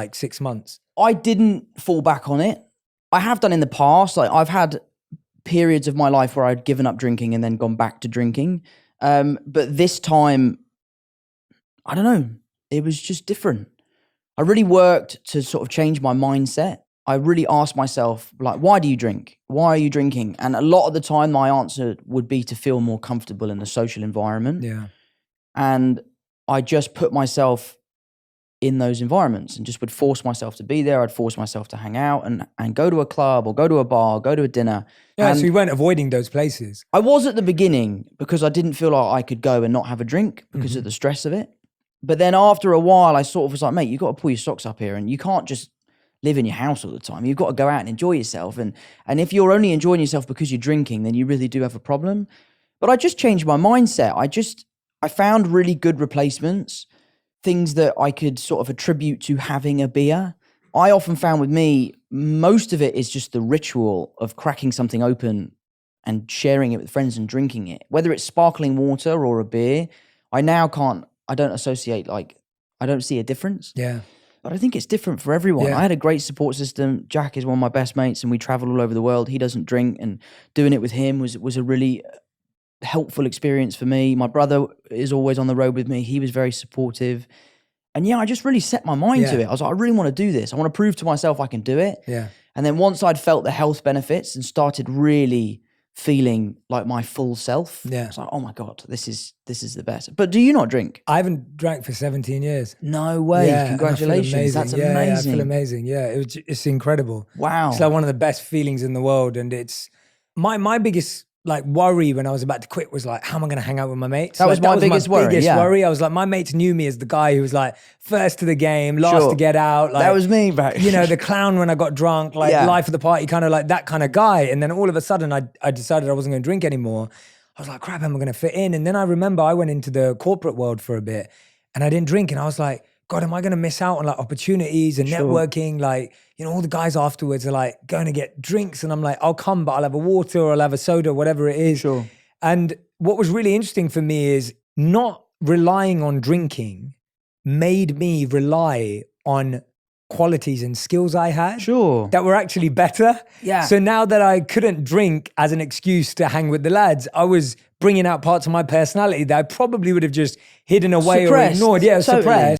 like 6 months? I didn't fall back on it. I have done in the past. Like I've had periods of my life where I'd given up drinking and then gone back to drinking. But this time, I don't know, it was just different. I really worked to sort of change my mindset. I really asked myself, like, why do you drink? Why are you drinking? And a lot of the time, my answer would be to feel more comfortable in the social environment. Yeah. And I just put myself in those environments and just would force myself to be there. I'd force myself to hang out and go to a club or go to a bar, or go to a dinner. Yeah, and so you weren't avoiding those places. I was at the beginning because I didn't feel like I could go and not have a drink because of the stress of it. But then after a while, I sort of was like, mate, you've got to pull your socks up here, and you can't just live in your house all the time. You've got to go out and enjoy yourself. And if you're only enjoying yourself because you're drinking, then you really do have a problem. But I just changed my mindset. I found really good replacements, things that I could sort of attribute to having a beer. I often found with me, most of it is just the ritual of cracking something open and sharing it with friends and drinking it. Whether it's sparkling water or a beer, I don't associate, like, I don't see a difference. Yeah. But I think it's different for everyone. Yeah. I had a great support system. Jack is one of my best mates and we travel all over the world. He doesn't drink, and doing it with him was a really helpful experience for me. My brother is always on the road with me. He was very supportive. And yeah, I just really set my mind to it. I was like, I really want to do this. I want to prove to myself I can do it. Yeah. And then once I'd felt the health benefits and started really feeling like my full self, I was like, oh my God, this is the best. But do you not drink? I haven't drank for 17 years. No way. Yeah, congratulations. That's amazing. Yeah, I feel amazing. Yeah, it's incredible. Wow. It's like one of the best feelings in the world. And it's my biggest like worry when I was about to quit was like, how am I going to hang out with my mates? That was my biggest worry. I was like, my mates knew me as the guy who was like first to the game, last to get out. Like, that was me, bro. You know, the clown when I got drunk, like life of the party, kind of like that kind of guy. And then all of a sudden I decided I wasn't going to drink anymore. I was like, crap, how am I going to fit in? And then I remember I went into the corporate world for a bit and I didn't drink. And I was like, God, am I going to miss out on like opportunities and networking? Like, you know, all the guys afterwards are like going to get drinks. And I'm like, I'll come, but I'll have a water or I'll have a soda, whatever it is. Sure. And what was really interesting for me is not relying on drinking made me rely on qualities and skills I had that were actually better. Yeah. So now that I couldn't drink as an excuse to hang with the lads, I was bringing out parts of my personality that I probably would have just hidden away or ignored. Yeah, suppressed.